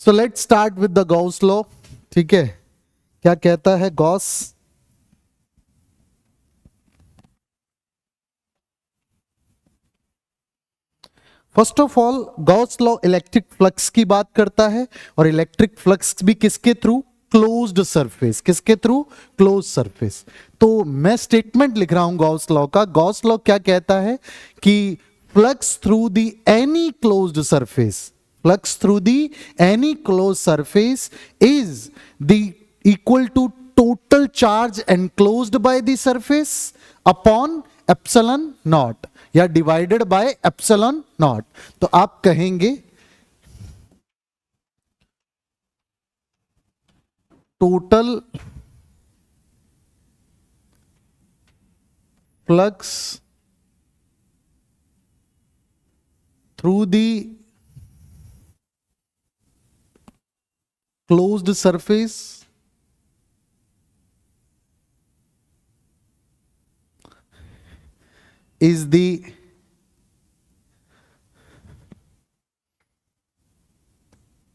So let's start with the Gauss law. ठीक है, क्या कहता है Gauss? First of all Gauss law electric flux की बात करता है, और इलेक्ट्रिक फ्लक्स भी किसके थ्रू? Closed surface. किसके थ्रू? Close surface. तो मैं स्टेटमेंट लिख रहा हूं गॉस लॉ का। गॉस लॉ क्या कहता है कि flux through the any closed surface, flux through the any close surface is the equal to total charge enclosed by the surface upon epsilon not, या डिवाइडेड बाय एप्सिलॉन नॉट। तो आप कहेंगे total flux through the closed surface is the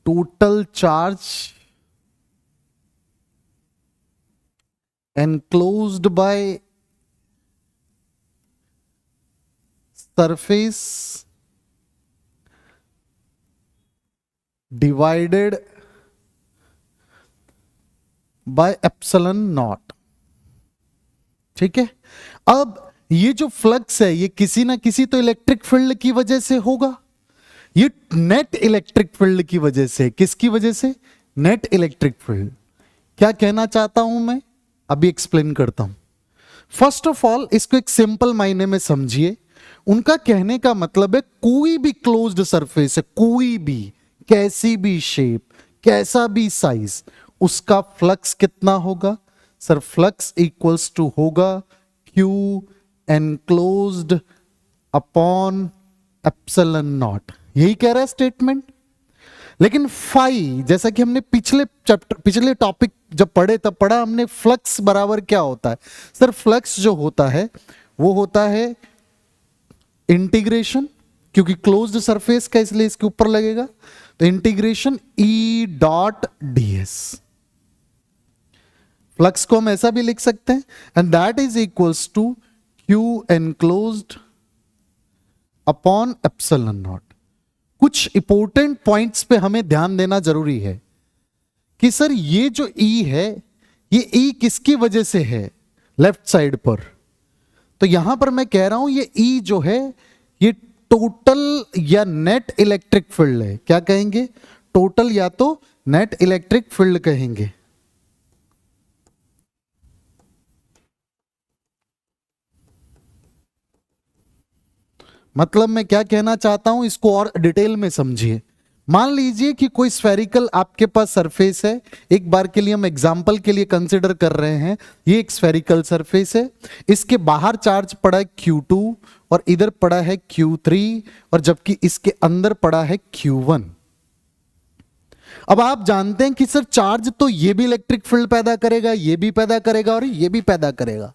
total charge enclosed by surface divided by epsilon naught। ठीक है, अब ये जो flux है ये किसी ना किसी तो इलेक्ट्रिक फील्ड की वजह से होगा। ये नेट इलेक्ट्रिक फील्ड की वजह से। किसकी वजह से? Net electric field. क्या कहना चाहता हूं मैं, अभी एक्सप्लेन करता हूं। फर्स्ट ऑफ ऑल इसको एक सिंपल मायने में समझिए। उनका कहने का मतलब है कोई भी क्लोज्ड सरफेस है, कोई भी, कैसी भी शेप, कैसा भी साइज, उसका फ्लक्स कितना होगा? सर फ्लक्स इक्वल्स टू होगा Q enclosed upon epsilon not. यही कह रहा है स्टेटमेंट। लेकिन फाई, जैसा कि हमने पिछले टॉपिक जब पढ़े तब पढ़ा हमने, फ्लक्स बराबर क्या होता है? सर फ्लक्स जो होता है वो होता है इंटीग्रेशन, क्योंकि क्लोज्ड सरफेस का इसलिए इसके ऊपर लगेगा, तो integration E dot ds। Flux को हम ऐसा भी लिख सकते हैं, and that is equals to Q enclosed upon epsilon naught. कुछ इंपॉर्टेंट पॉइंट्स पे हमें ध्यान देना जरूरी है कि सर ये जो E है, ये E किसकी वजह से है? लेफ्ट साइड पर। तो यहां पर मैं कह रहा हूं ये E जो है ये टोटल या नेट इलेक्ट्रिक फील्ड है। क्या कहेंगे? टोटल या तो नेट इलेक्ट्रिक फील्ड कहेंगे। मतलब मैं क्या कहना चाहता हूं, इसको और डिटेल में समझिए। मान लीजिए कि कोई स्फेरिकल आपके पास सरफेस है। एक बार के लिए हम एग्जांपल के लिए कंसीडर कर रहे हैं, ये एक स्फेरिकल सरफेस है। इसके बाहर चार्ज पड़ा है Q2 और इधर पड़ा है Q3, और जबकि इसके अंदर पड़ा है Q1। अब आप जानते हैं कि सर चार्ज तो ये भी इलेक्ट्रिक फील्ड पैदा करेगा, ये भी पैदा करेगा और ये भी पैदा करेगा।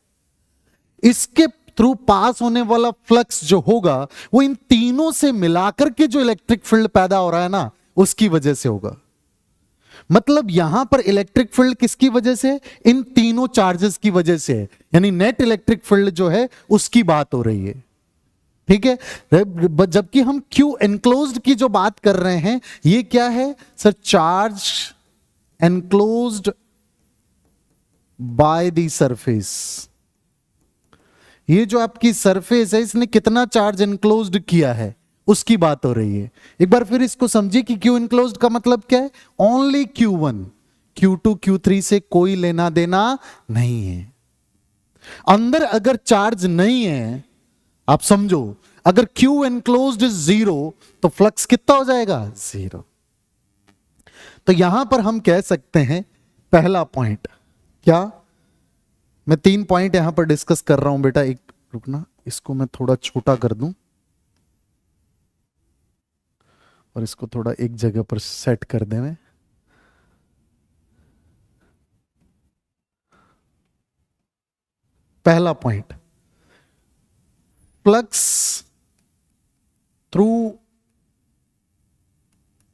इसके थ्रू पास होने वाला फ्लक्स जो होगा वो इन तीनों से मिलाकर के जो इलेक्ट्रिक फील्ड पैदा हो रहा है ना, उसकी वजह से होगा। मतलब यहां पर इलेक्ट्रिक फील्ड किसकी वजह से? इन तीनों चार्जेस की वजह से है, यानी नेट इलेक्ट्रिक फील्ड जो है उसकी बात हो रही है। ठीक है, जबकि हम Q एनक्लोज्ड की जो बात कर रहे हैं, ये क्या है sir? Charge enclosed by the surface. ये जो आपकी सरफेस है इसने कितना चार्ज एनक्लोज्ड किया है उसकी बात हो रही है। एक बार फिर इसको समझिए कि Q एनक्लोज्ड का मतलब क्या है? ओनली Q1, Q2 Q3 से कोई लेना देना नहीं है। अंदर अगर चार्ज नहीं है, आप समझो, अगर Q एनक्लोज्ड इज 0 तो फ्लक्स कितना हो जाएगा? 0। तो यहां पर हम कह सकते हैं पहला पॉइंट क्या, मैं 3 पॉइंट यहां पर डिस्कस कर रहा हूं बेटा, एक रुकना, इसको मैं थोड़ा छोटा कर दूं और इसको थोड़ा एक जगह पर सेट कर दें। मैं पहला point, flux through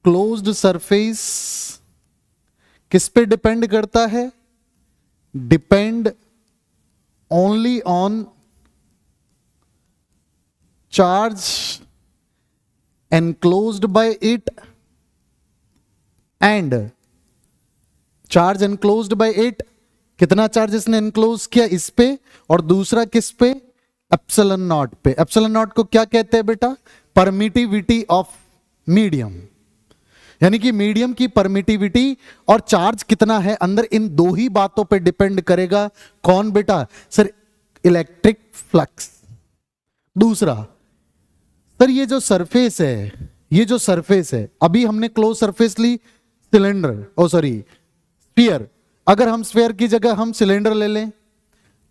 closed surface किस पे डिपेंड करता है? Depend only on charge enclosed by it and charge enclosed by it, कितना चार्ज इसने एनक्लोज किया इस पे, और दूसरा किस पे? एप्सिलॉन नॉट पे। एप्सिलॉन नॉट को क्या कहते हैं बेटा? परमिटिविटी ऑफ मीडियम, यानी कि मीडियम की परमिटिविटी और चार्ज कितना है अंदर, इन दो ही बातों पे डिपेंड करेगा। कौन बेटा? Sir electric flux. दूसरा सर ये जो सरफेस है, ये जो सरफेस है, अभी हमने क्लोज सरफेस ली सिलेंडर, ओ सॉरी स्फीयर, अगर हम स्फीयर की जगह हम सिलेंडर ले लें,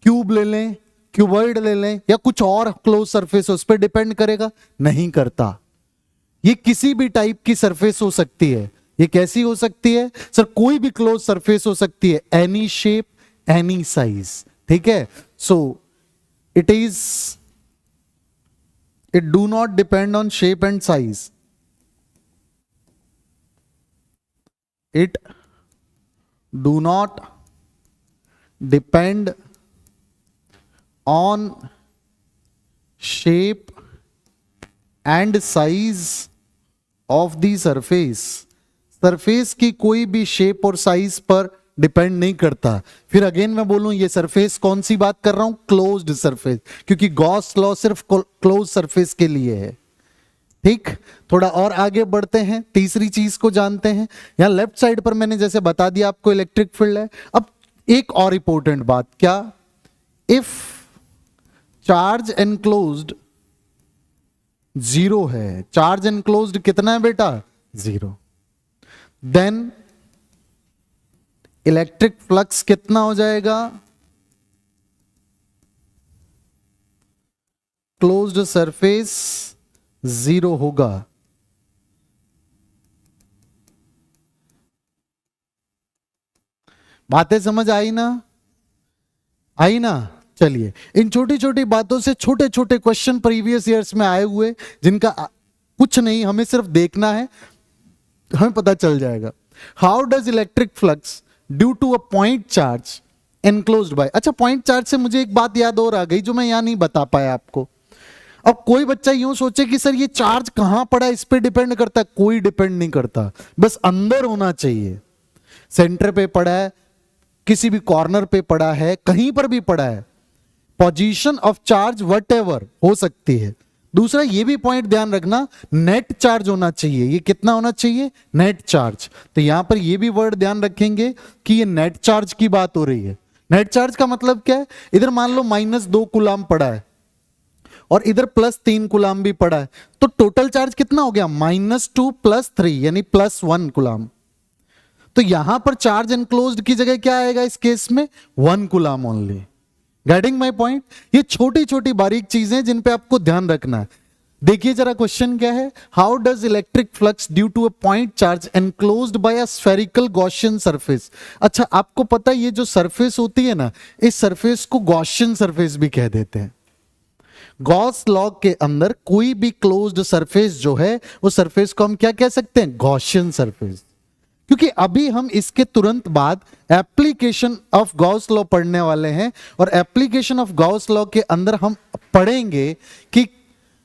क्यूब ले लें, क्यूबॉइड ले लें, या कुछ और क्लोज सरफेस, उस पर डिपेंड करेगा? नहीं करता। ये किसी भी टाइप की सरफेस हो सकती है। ये कैसी हो सकती है? सर कोई भी क्लोज सरफेस हो सकती है, एनी शेप एनी साइज, ठीक है। सो it do not depend on shape and size. It do not depend on shape and size of the surface. Surface की कोई भी शेप और साइज पर डिपेंड नहीं करता। फिर अगेन मैं बोलूं ये सरफेस कौन सी बात कर रहा हूं? क्लोज्ड सरफेस, क्योंकि गॉस लॉ सिर्फ क्लोज सरफेस के लिए है। ठीक, थोड़ा और आगे बढ़ते हैं, तीसरी चीज को जानते हैं। यहां लेफ्ट साइड पर मैंने जैसे बता दिया आपको इलेक्ट्रिक फील्ड है। अब एक और इंपॉर्टेंट बात, क्या? इफ चार्ज एनक्लोज्ड जीरो है, चार्ज एनक्लोज्ड कितना है बेटा? जीरो, देन इलेक्ट्रिक फ्लक्स कितना हो जाएगा? क्लोज्ड सरफेस जीरो होगा। बातें समझ आई ना? आई ना? चलिए, इन छोटी छोटी बातों से छोटे छोटे क्वेश्चन प्रीवियस ईयर्स में आए हुए, जिनका कुछ नहीं, हमें सिर्फ देखना है, हमें पता चल जाएगा। How does electric flux due to a point charge enclosed by. अच्छा, पॉइंट चार्ज से मुझे एक बात याद और आ गई जो मैं यहां नहीं बता पाया आपको। अब कोई बच्चा यूं सोचे कि सर ये चार्ज कहां पड़ा है, इस पे डिपेंड करता है? कोई डिपेंड नहीं करता, बस अंदर होना चाहिए। सेंटर पे पड़ा है, किसी भी कॉर्नर पे पड़ा है, कहीं पर भी पड़ा है, पोजीशन ऑफ चार्ज व्हाटएवर हो सकती है। दूसरा ये भी पॉइंट ध्यान रखना, नेट चार्ज होना चाहिए। ये कितना होना चाहिए? Net charge. तो यहां पर ये भी वर्ड ध्यान रखेंगे कि ये नेट चार्ज की बात हो रही है। नेट चार्ज का मतलब क्या है? इधर मान लो -2 कूलाम पड़ा है और इधर +3 कूलाम भी पड़ा है, तो टोटल चार्ज कितना हो गया? -2 + 3 यानी +1 कूलाम। तो यहां पर चार्ज एनक्लोज्ड की जगह क्या आएगा इस केस में? 1 coulomb only. Getting my point? ये छोटी छोटी बारीक चीजें जिन पे आपको ध्यान रखना है। देखिए जरा क्वेश्चन क्या है, how does electric flux due to a point charge enclosed by a spherical Gaussian surface. अच्छा, आपको पता है ये जो सरफेस होती है ना, इस सरफेस को गॉसियन सरफेस भी कह देते हैं। गॉस लॉ के अंदर कोई भी क्लोज्ड सरफेस जो है, वो सरफेस को हम क्या कह सकते हैं? Gaussian surface. क्योंकि अभी हम इसके तुरंत बाद एप्लीकेशन ऑफ गॉस लॉ पढ़ने वाले हैं, और एप्लीकेशन ऑफ गॉस लॉ के अंदर हम पढ़ेंगे कि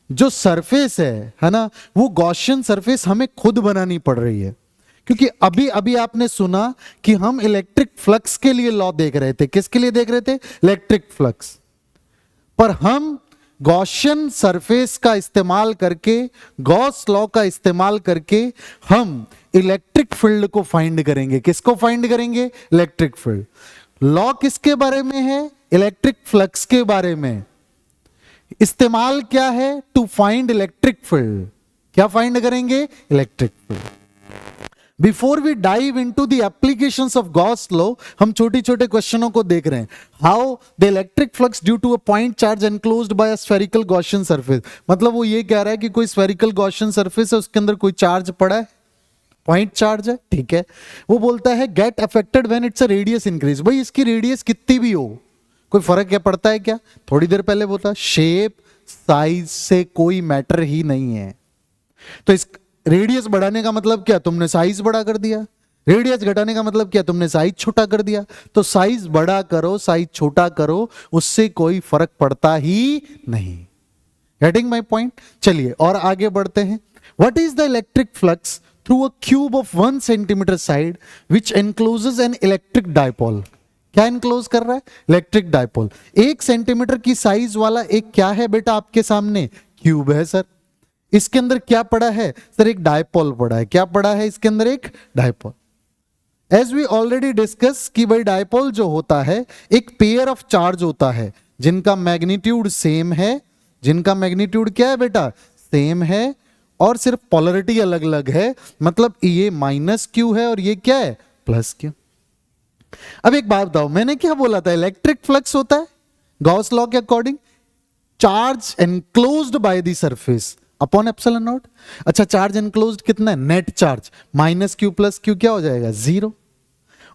जो सरफेस है ना, वो गॉसियन सरफेस हमें खुद बनानी पड़ रही है। क्योंकि अभी अभी आपने सुना कि हम इलेक्ट्रिक फ्लक्स के लिए लॉ देख रहे थे। किसके लिए देख रहे थे? Electric flux. पर हम गॉसियन सरफेस का इस्तेमाल करके, गॉस लॉ का इस्तेमाल करके हम इलेक्ट्रिक फील्ड को फाइंड करेंगे। किसको फाइंड करेंगे? Electric field. लॉ किसके बारे में है? इलेक्ट्रिक फ्लक्स के बारे में। इस्तेमाल क्या है? To find electric field. क्या फाइंड करेंगे? Electric field. Before we dive into the applications of Gauss law, हम छोटे छोटे क्वेश्चनों को देख रहे हैं। How the electric flux due to a point charge enclosed by a spherical Gaussian surface. मतलब वो ये कह रहा है कि कोई स्फेरिकल गॉसियन सरफेस है, उसके अंदर कोई चार्ज पड़ा है, पॉइंट चार्ज है, ठीक है। वो बोलता है get affected when it's a radius increase. भाई इसकी रेडियस कितनी भी हो, कोई फर्क क्या पड़ता है क्या? थोड़ी देर पहले बोलता शेप साइज से कोई मैटर ही नहीं है। तो रेडियस बढ़ाने का मतलब क्या, तुमने साइज बड़ा कर दिया। रेडियस घटाने का मतलब क्या, तुमने साइज छोटा कर दिया। तो साइज बड़ा करो साइज छोटा करो, उससे कोई फर्क पड़ता ही नहीं। Getting my point. चलिए और आगे बढ़ते हैं। What is the electric flux through a cube of 1 centimetre side which encloses an electric dipole. क्या एनक्लोज कर रहा है, इलेक्ट्रिक डायपोल। 1 सेंटीमीटर की साइज वाला एक क्या है बेटा आपके सामने, क्यूब है सर। इसके अंदर क्या पड़ा है सर, एक डायपोल पड़ा है। क्या पड़ा है इसके अंदर, एक dipole. As we already discuss कि भाई डायपोल जो होता है एक पेयर ऑफ चार्ज होता है जिनका मैग्नीट्यूड सेम है। जिनका मैग्नीट्यूड क्या है बेटा, सेम है, और सिर्फ पोलरिटी अलग अलग है। मतलब ये माइनस क्यू है और ये क्या है, प्लस क्यू। अब एक बात बताओ, मैंने क्या बोला था, इलेक्ट्रिक फ्लक्स होता है गॉस लॉ के according charge enclosed by the surface upon epsilon not. अच्छा चार्ज एनक्लोज्ड कितना है, net charge minus Q plus Q क्या हो जाएगा, जीरो।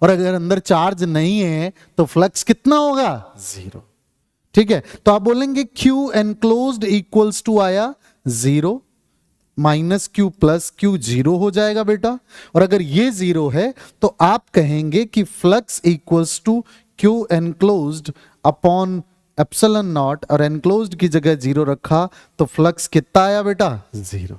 और अगर अंदर चार्ज नहीं है तो फ्लक्स कितना होगा, जीरो। ठीक है, तो आप बोलेंगे क्यू एनक्लोज्ड इक्वल्स टू आया zero, minus Q plus Q zero हो जाएगा बेटा। और अगर ये जीरो है तो आप कहेंगे कि flux equals to Q enclosed upon epsilon naught, और एनक्लोज्ड की जगह जीरो रखा तो फ्लक्स कितना आया बेटा, जीरो।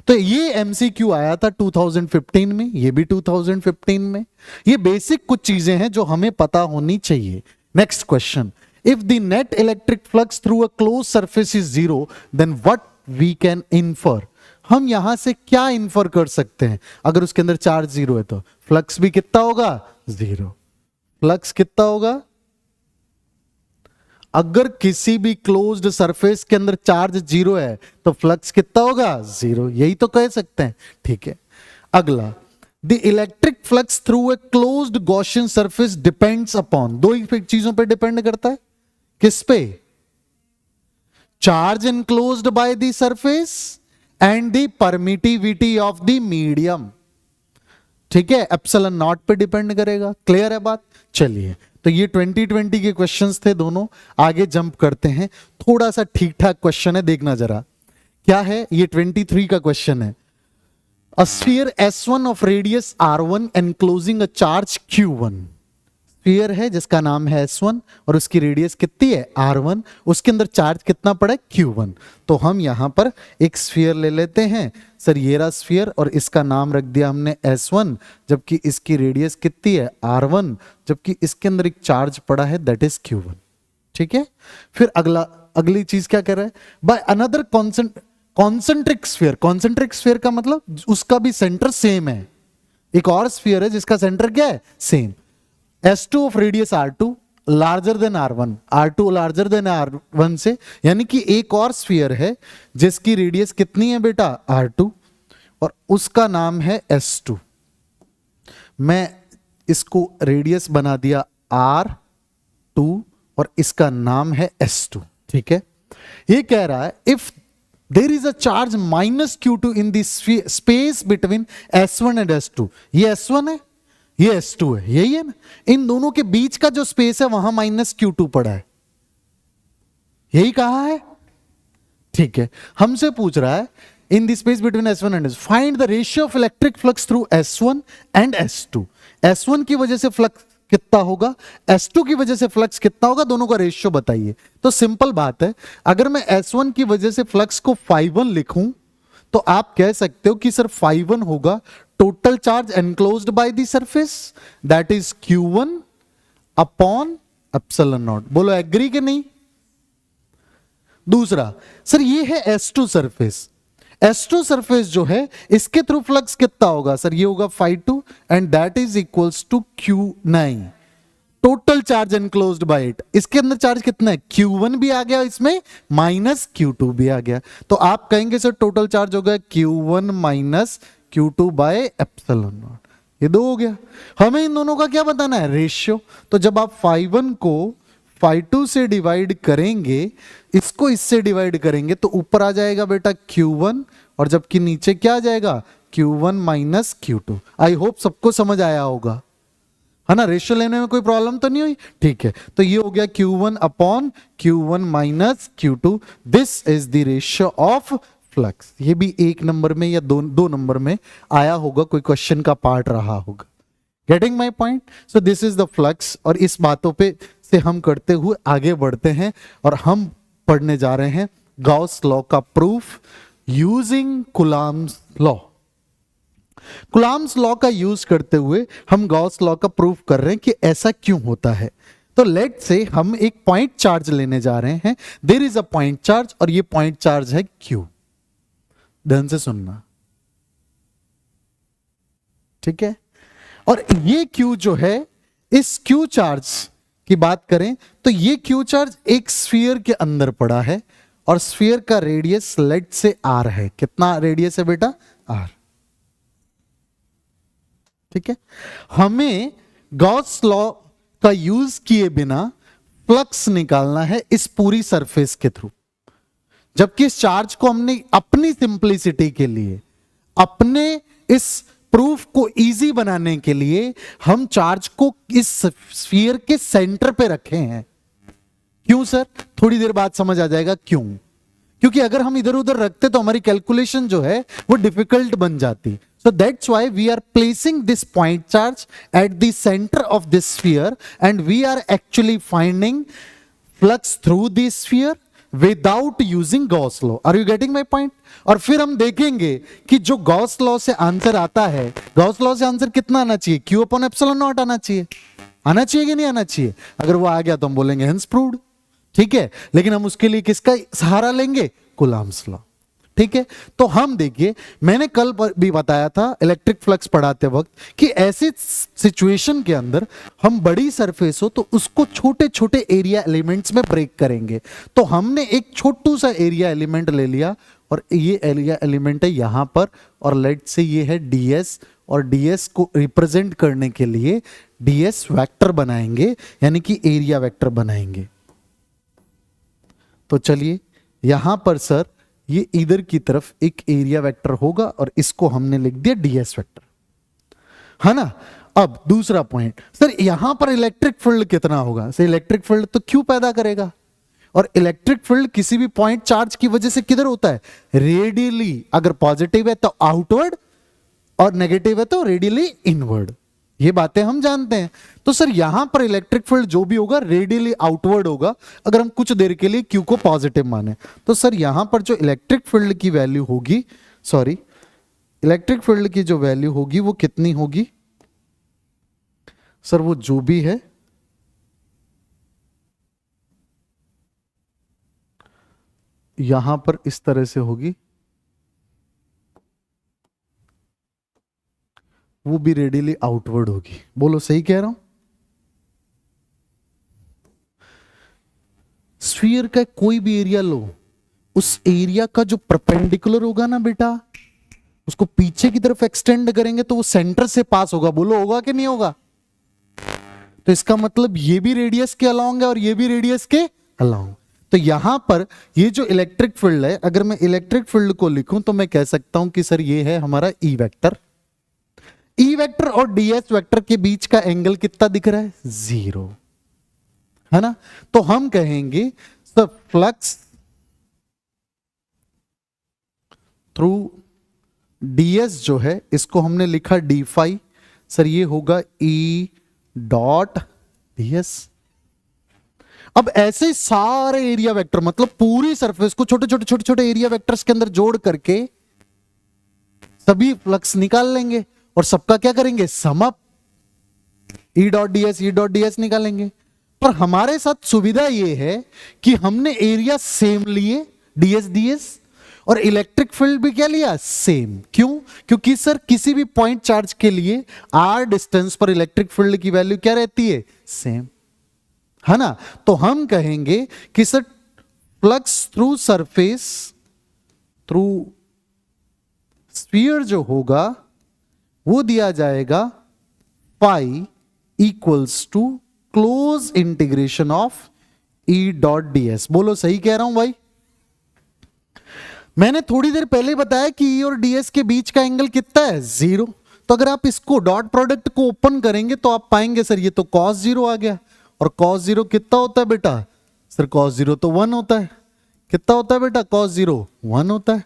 तो ये एमसीक्यू आया था 2015 में, ये भी 2015 में। ये बेसिक कुछ चीजें हैं जो हमें पता होनी चाहिए। Next question, if the net electric flux through a close surface is zero then what we can infer. हम यहां से क्या इन्फर कर सकते हैं, अगर उसके अंदर चार्ज जीरो है तो फ्लक्स भी कितना होगा, जीरो। फ्लक्स कितना होगा, अगर किसी भी क्लोज्ड सरफेस के अंदर चार्ज जीरो है तो फ्लक्स कितना होगा, जीरो। यही तो कह सकते हैं। ठीक है, अगला, the electric flux through a closed Gaussian surface depends upon, दो ही चीजों पे डिपेंड करता है। किस पे, charge enclosed by the surface and the permittivity of the medium. ठीक है, एप्सिलॉन नॉट पे डिपेंड करेगा। क्लियर है बात। चलिए, तो ये 2020 के क्वेश्चंस थे दोनों। आगे जंप करते हैं, थोड़ा सा ठीक ठाक क्वेश्चन है, देखना जरा क्या है। ये 23 का क्वेश्चन है। A sphere S1 of radius R1 enclosing a charge Q1। Sphere है जिसका नाम है S1 और उसकी रेडियस कितनी है, R1। उसके अंदर चार्ज कितना पड़ा है, Q1। तो हम यहां पर एक स्फीयर ले लेते हैं सर, ये रहा स्फीयर, और इसका नाम रख दिया हमने S1, जबकि इसकी रेडियस कितनी है, R1, जबकि इसके अंदर एक चार्ज पड़ा है दैट इज Q1। ठीक है, फिर अगली चीज क्या कर रहा है, by another concentric sphere. Concentric sphere का मतलब उसका भी सेंटर सेम है। एक और स्फीयर है जिसका सेंटर क्या है, same. S2 of radius R2 larger than R1, R2 larger than R1 से, यानी कि एक और स्फीयर है जिसकी रेडियस कितनी है बेटा, R2, और उसका नाम है S2। मैं इसको रेडियस बना दिया R2 और इसका नाम है S2। ठीक है, ये कह रहा है if there is a charge minus Q2 in the space between S1 and S2। ये S1 है, ये S2 है, यही है ना। इन दोनों के बीच का जो स्पेस है वहां माइनस Q2 पड़ा है, यही कहा है। ठीक है, हमसे पूछ रहा है इन the space between S1 and S2 find the ratio of electric flux through S1 and S2। S1 की वजह से फ्लक्स कितना होगा, S2 की वजह से फ्लक्स कितना होगा, दोनों का रेशियो बताइए। तो सिंपल बात है, अगर मैं S1 की वजह से फ्लक्स को φ1 लिखूं तो आप कह सकते हो कि सर φ1 होगा total charge enclosed by the surface that is Q1 upon epsilon not. बोलो एग्री कि नहीं। दूसरा, सर ये है S2 सरफेस। S2 सरफेस जो है इसके थ्रू फ्लक्स कितना होगा, सर ये होगा φ2 and that is equals to Q9 total charge enclosed by it. इसके अंदर चार्ज कितना है, Q1 भी आ गया, इसमें माइनस Q2 भी आ गया। तो आप कहेंगे सर टोटल चार्ज होगा Q1 minus Q2 by epsilon naught. ये दो हो गया। हमें इन दोनों का क्या बताना है, रेशियो। तो जब आप φ1 को φ2 से डिवाइड करेंगे, इसको इससे डिवाइड करेंगे, तो ऊपर आ जाएगा बेटा Q1, और जबकि नीचे क्या आ जाएगा, Q1 minus Q2। I hope सबको समझ आया होगा, है ना। रेशियो लेने में कोई प्रॉब्लम तो नहीं हुई। ठीक है, तो ये हो गया Q1 upon Q1 minus Q2। This is the ratio of flux. ये भी 1 नंबर में या 2 नंबर में आया होगा, कोई क्वेश्चन का पार्ट रहा होगा। Getting my point? So this is the flux. और इस बातों पे से हम करते हुए आगे बढ़ते हैं और हम पढ़ने जा रहे हैं गॉस लॉ का proof using Coulomb's law. Coulomb's law का यूज करते हुए हम गॉस लॉ का प्रूफ कर रहे हैं कि ऐसा क्यों होता है। तो लेट से हम एक पॉइंट चार्ज लेने जा रहे हैं। There is a point charge और ये पॉइंट चार्ज है Q। ध्यान से सुनना, ठीक है। और ये Q जो है, इस Q चार्ज की बात करें तो ये Q चार्ज एक स्फीयर के अंदर पड़ा है और स्फीयर का रेडियस लेट से R है। कितना रेडियस है बेटा? R, ठीक है। हमें गॉस लॉ का यूज किए बिना फ्लक्स निकालना है इस पूरी सरफेस के थ्रू, जबकि इस चार्ज को हमने अपनी सिंप्लिसिटी के लिए, अपने इस प्रूफ को इजी बनाने के लिए हम चार्ज को इस स्फीयर के सेंटर पे रखे हैं। क्यों सर? थोड़ी देर बाद समझ आ जाएगा क्यों। क्योंकि अगर हम इधर उधर रखते तो हमारी कैलकुलेशन जो है वो डिफिकल्ट बन जाती। So that's why we are placing this point charge at the center of this sphere and we are actually finding flux through this sphere without using Gauss law. Are you getting my point? और फिर हम देखेंगे कि जो Gauss law से answer आता है, Gauss law से आंसर कितना आना चाहिए? Q upon epsilon नॉट आना चाहिए। आना चाहिए कि नहीं आना चाहिए? अगर वो आ गया तो हम बोलेंगे hence proved, ठीक है। लेकिन हम उसके लिए किसका सहारा लेंगे? कूलम्ब्स लॉ, ठीक है। तो हम देखिए, मैंने कल भी बताया था इलेक्ट्रिक फ्लक्स पढ़ाते वक्त कि ऐसे सिचुएशन के अंदर हम बड़ी सरफेस हो तो उसको छोटे छोटे एरिया एलिमेंट्स में ब्रेक करेंगे। तो हमने एक छोटू सा एरिया एलिमेंट ले लिया और ये एरिया एलिमेंट है यहां पर, और लेट से ये है ds, और ds को रिप्रेजेंट करने के लिए ds वेक्टर बनाएंगे, यानी कि एरिया वेक्टर बनाएंगे। तो चलिए यहां पर सर ये इधर की तरफ एक एरिया वेक्टर होगा और इसको हमने लिख दिया ds वेक्टर, है ना। अब दूसरा पॉइंट, सर यहां पर इलेक्ट्रिक फील्ड कितना होगा? सर इलेक्ट्रिक फील्ड तो Q पैदा करेगा, और इलेक्ट्रिक फील्ड किसी भी पॉइंट चार्ज की वजह से किधर होता है? रेडियली। अगर पॉजिटिव है तो आउटवर्ड और नेगेटिव है तो रेडियली इनवर्ड। ये बातें हम जानते हैं। तो सर यहां पर इलेक्ट्रिक फील्ड जो भी होगा रेडियली आउटवर्ड होगा, अगर हम कुछ देर के लिए Q को पॉजिटिव माने। तो सर यहां पर जो इलेक्ट्रिक फील्ड की वैल्यू होगी, सॉरी इलेक्ट्रिक फील्ड की जो वैल्यू होगी वो कितनी होगी? सर वो जो भी है यहां पर इस तरह से होगी, वो भी रेडियली आउटवर्ड होगी। बोलो सही कह रहा हूं? स्फीयर का कोई भी एरिया लो, उस एरिया का जो परपेंडिकुलर होगा ना बेटा, उसको पीछे की तरफ एक्सटेंड करेंगे तो वो सेंटर से पास होगा। बोलो होगा कि नहीं होगा? तो इसका मतलब ये भी रेडियस के अलोंग है और ये भी रेडियस के अलोंग। तो यहां पर ये जो इलेक्ट्रिक फील्ड है, अगर मैं इलेक्ट्रिक फील्ड को लिखूं तो मैं कह सकता हूं कि सर ये है हमारा ई वेक्टर। ई वेक्टर और ds वेक्टर के बीच का एंगल कितना दिख रहा है? 0, है ना। तो हम कहेंगे सर फ्लक्स थ्रू ds जो है इसको हमने लिखा d फाई, सर ये होगा E डॉट ds। अब ऐसे सारे एरिया वेक्टर, मतलब पूरी सरफेस को छोटे छोटे छोटे छोटे एरिया वेक्टर्स के अंदर जोड़ करके सभी फ्लक्स निकाल लेंगे और सबका क्या करेंगे? Sum up, E dot ds निकालेंगे। पर हमारे साथ सुविधा ये है कि हमने एरिया सेम लिए ds और इलेक्ट्रिक फील्ड भी क्या लिया? सेम। क्यों? क्योंकि सर किसी भी पॉइंट चार्ज के लिए r डिस्टेंस पर इलेक्ट्रिक फील्ड की वैल्यू क्या रहती है? सेम, है ना। तो हम कहेंगे कि sir flux through surface through sphere जो होगा वो दिया जाएगा phi equals to close integration of E dot ds। बोलो सही कह रहा हूं भाई? मैंने थोड़ी देर पहले बताया कि E और ds के बीच का एंगल कितना है? 0। तो अगर आप इसको डॉट प्रोडक्ट को ओपन करेंगे तो आप पाएंगे सर ये तो cos 0 आ गया, और cos 0 कितना होता है बेटा? सर cos 0 तो 1 होता है। कितना होता है बेटा? cos 0 1 होता है।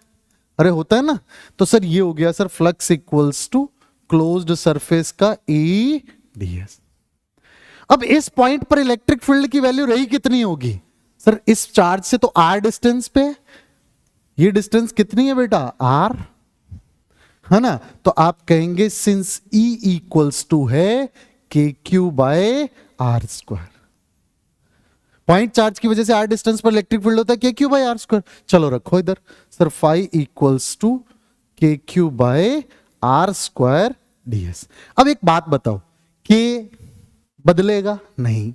अरे होता है ना। तो सर ये हो गया sir flux equals to closed surface का ई ds। अब इस पॉइंट पर इलेक्ट्रिक फील्ड की वैल्यू रही कितनी होगी सर? इस चार्ज से तो r डिस्टेंस पे, ये डिस्टेंस कितनी है बेटा? r, है ना। तो आप कहेंगे सिंस E इक्वल्स टू है KQ by R square. Point charge की वजह से r डिस्टेंस पर इलेक्ट्रिक फील्ड होता है KQ बाय आर स्क्वायर। चलो रखो इधर sir, phi equals to KQ by R square ds। अब एक बात बताओ, K बदलेगा नहीं,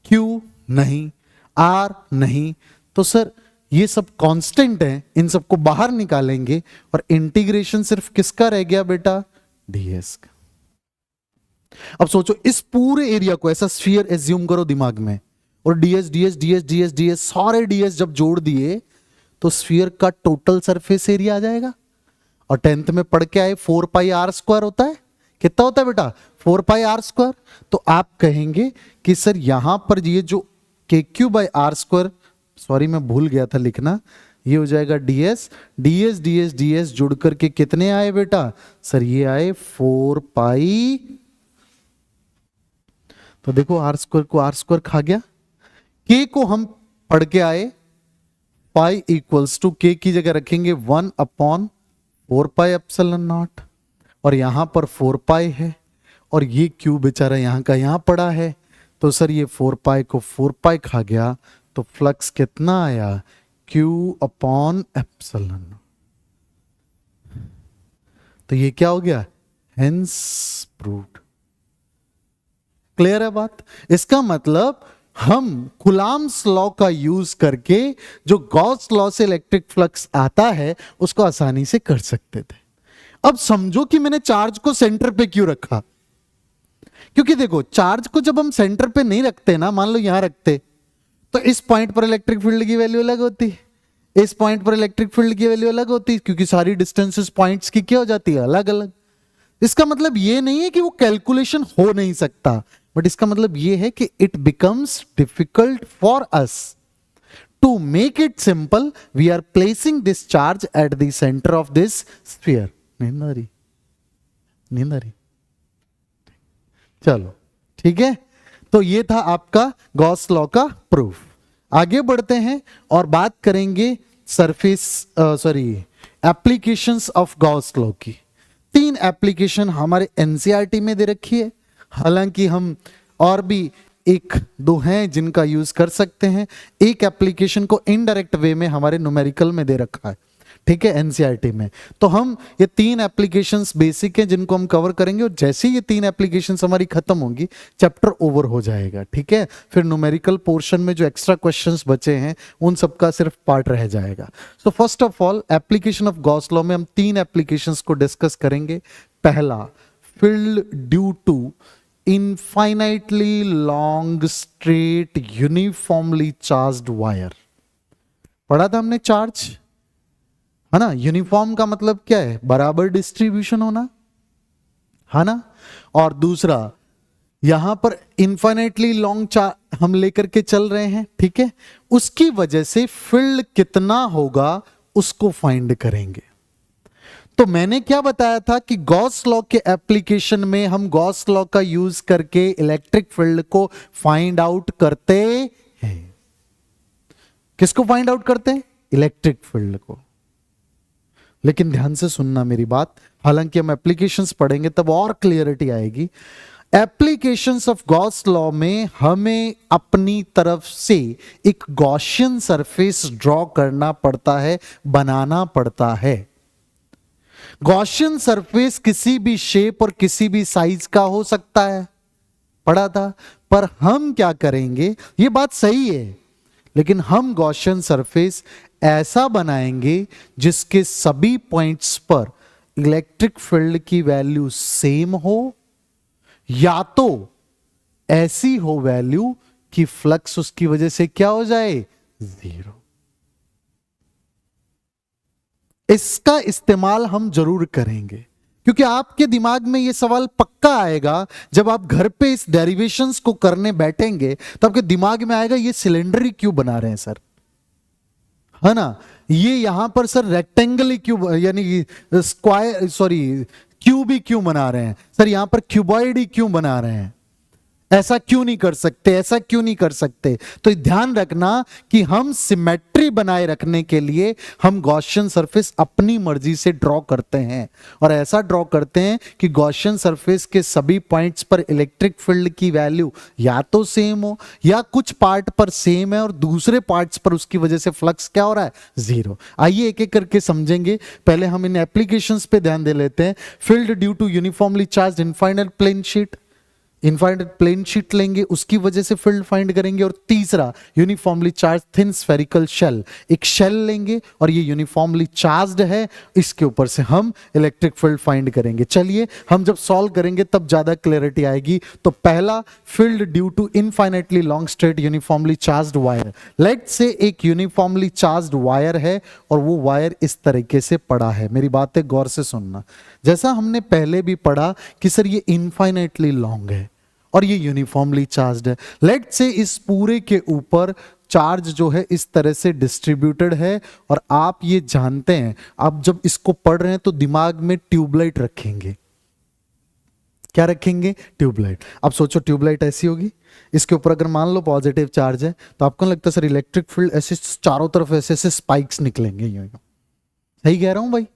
Q नहीं, R नहीं, तो सर ये सब कांस्टेंट है, इन सबको बाहर निकालेंगे और इंटीग्रेशन सिर्फ किसका रह गया बेटा? ds का। अब सोचो इस पूरे एरिया को ऐसा स्फीयर एज्यूम करो दिमाग में, और ds ds ds ds ds सारे ds जब जोड़ दिए तो स्फीयर का टोटल सरफेस एरिया आ जाएगा। और 10th में पढ़ के आए 4 पाई आर स्क्वायर होता है, कितना होता है बेटा? 4 पाई आर स्क्वायर। तो आप कहेंगे कि सर यहां पर ये जो KQ by R square, sorry मैं भूल गया था लिखना, ये हो जाएगा ds ds ds ds जुड़ करके कितने आए बेटा? सर ये आए 4 पाई। तो देखो आर स्क्वायर को आर स्क्वायर खा गया, k को हम पढ़ के आए पाई इक्वल्स टू k की जगह रखेंगे 1/4 पाई एप्सिलॉन नॉट, और यहां पर 4 पाई है और ये q बेचारा यहां का यहां पड़ा है। तो सर ये 4 पाई को 4 पाई खा गया, तो फ्लक्स कितना आया? Q/एप्सिलॉन। तो ये क्या हो गया? Hence proved. क्लियर है बात? इसका मतलब हम कुलाम्स लॉ का यूज करके जो गॉस लॉ से इलेक्ट्रिक फ्लक्स आता है उसको आसानी से कर सकते थे। अब समझो कि मैंने चार्ज को सेंटर पे क्यों रखा, क्योंकि देखो चार्ज को जब हम सेंटर पे नहीं रखते ना, मान लो यहां रखते, तो इस पॉइंट पर इलेक्ट्रिक फील्ड की वैल्यू अलग होती, इस पॉइंट पर इलेक्ट्रिक फील्ड की वैल्यू अलग होती, क्योंकि सारी डिस्टेंसेस पॉइंट्स की क्या हो जाती है? अलग अलग। इसका मतलब ये नहीं है कि वो कैलकुलेशन हो नहीं सकता, बट इसका मतलब ये है कि it becomes difficult for us to make it simple. We are placing this charge at the centre of this sphere. नींद आ रही? चलो ठीक है। तो ये था आपका गॉस लॉ का प्रूफ। आगे बढ़ते हैं और बात करेंगे एप्लीकेशंस ऑफ गॉस लॉ की। 3 एप्लीकेशन हमारे एनसीईआरटी में दे रखी है, हालांकि हम और भी 1-2 हैं जिनका यूज कर सकते हैं। एक एप्लीकेशन को इनडायरेक्ट वे में हमारे न्यूमेरिकल में दे रखा है, ठीक है, एनसीईआरटी में। तो हम ये 3 एप्लीकेशंस बेसिक हैं जिनको हम कवर करेंगे, और जैसे ही ये 3 एप्लीकेशंस हमारी खत्म होंगी चैप्टर ओवर हो जाएगा, ठीक है। फिर न्यूमेरिकल पोर्शन में जो एक्स्ट्रा क्वेश्चंस बचे हैं उन सबका सिर्फ पार्ट रह जाएगा। So first of all application of Gauss law में हम 3 एप्लीकेशंस को डिस्कस करेंगे। पहला, field due to infinitely long straight uniformly charged wire. पढ़ा था हमने चार्ज, है ना। यूनिफॉर्म का मतलब क्या है? बराबर डिस्ट्रीब्यूशन होना, है ना। और दूसरा, यहां पर इनफाइनाइटली लॉन्ग हम लेकर के चल रहे हैं, ठीक है। उसकी वजह से फील्ड कितना होगा उसको फाइंड करेंगे। तो मैंने क्या बताया था कि गॉस लॉ के एप्लीकेशन में हम गॉस लॉ का यूज करके इलेक्ट्रिक फील्ड को फाइंड आउट करते हैं। किसको फाइंड आउट करते हैं? इलेक्ट्रिक फील्ड को। लेकिन ध्यान से सुनना मेरी बात, हालांकि हम एप्लीकेशंस पढ़ेंगे तब और क्लियरिटी आएगी। एप्लीकेशंस ऑफ गॉस लॉ में हमें अपनी तरफ से एक गॉसियन सरफेस ड्रॉ करना पड़ता है, बनाना पड़ता है। गॉसियन सरफेस किसी भी शेप और किसी भी साइज का हो सकता है, पढ़ा था। पर हम क्या करेंगे, ये बात सही है, लेकिन हम गॉसियन सरफेस ऐसा बनाएंगे जिसके सभी पॉइंट्स पर इलेक्ट्रिक फील्ड की वैल्यू सेम हो, या तो ऐसी हो वैल्यू कि फ्लक्स उसकी वजह से क्या हो जाए? 0। इसका इस्तेमाल हम जरूर करेंगे, क्योंकि आपके दिमाग में यह सवाल पक्का आएगा जब आप घर पे इस डेरिवेशंस को करने बैठेंगे, तो आपके दिमाग में आएगा ये सिलेंडर ही क्यों बना रहे हैं सर, है ना। ये यहां पर सर रेक्टेंगल ही क्यों, यानी स्क्वायर, सॉरी क्यूब ही क्यों बना रहे हैं सर, यहां पर क्यूबॉइड ही क्यों बना रहे हैं? ऐसा क्यों नहीं कर सकते, ऐसा क्यों नहीं कर सकते? तो ध्यान रखना कि हम सिमेट्री बनाए रखने के लिए हम गॉसियन सरफेस अपनी मर्जी से ड्रॉ करते हैं, और ऐसा ड्रॉ करते हैं कि गॉसियन सरफेस के सभी पॉइंट्स पर इलेक्ट्रिक फील्ड की वैल्यू या तो सेम हो, या कुछ पार्ट पर सेम है और दूसरे पार्ट्स पर उसकी वजह से फ्लक्स क्या हो रहा है, जीरो। आइए एक एक करके समझेंगे। पहले हम इन एप्लीकेशंस पे ध्यान दे लेते हैं। Field due to uniformly charge infinite plane sheet, infinite plane sheet लेंगे, उसकी वजह से फील्ड फाइंड करेंगे। और तीसरा, uniformly charge thin spherical shell, एक शेल लेंगे और ये यूनिफॉर्मली चार्ज्ड है, इसके ऊपर से हम इलेक्ट्रिक फील्ड फाइंड करेंगे। चलिए हम जब सॉल्व करेंगे तब ज्यादा क्लैरिटी आएगी। तो पहला, field due to infinitely long straight uniformly charged wire. Let's say एक यूनिफॉर्मली चार्ज्ड वायर है और वो वायर इस तरीके से पड़ा है। मेरी बातें गौर से सुनना। जैसा हमने पहले भी पढ़ा कि सर ये इनफाइनाइटली लॉन्ग है और ये यूनिफॉर्मली चार्ज्ड है। लेट्स से इस पूरे के ऊपर चार्ज जो है इस तरह से डिस्ट्रीब्यूटेड है, और आप ये जानते हैं, आप जब इसको पढ़ रहे हैं तो दिमाग में ट्यूबलाइट रखेंगे। क्या रखेंगे? ट्यूबलाइट। अब सोचो ट्यूबलाइट ऐसी होगी, इसके ऊपर अगर मान लो पॉजिटिव चार्ज है तो आपको लगता है सर इलेक्ट्रिक फील्ड ऐसे चारों तरफ ऐसे ऐसे स्पाइक्स निकलेंगे, यूं यूं। सही कह रहा हूं भाई?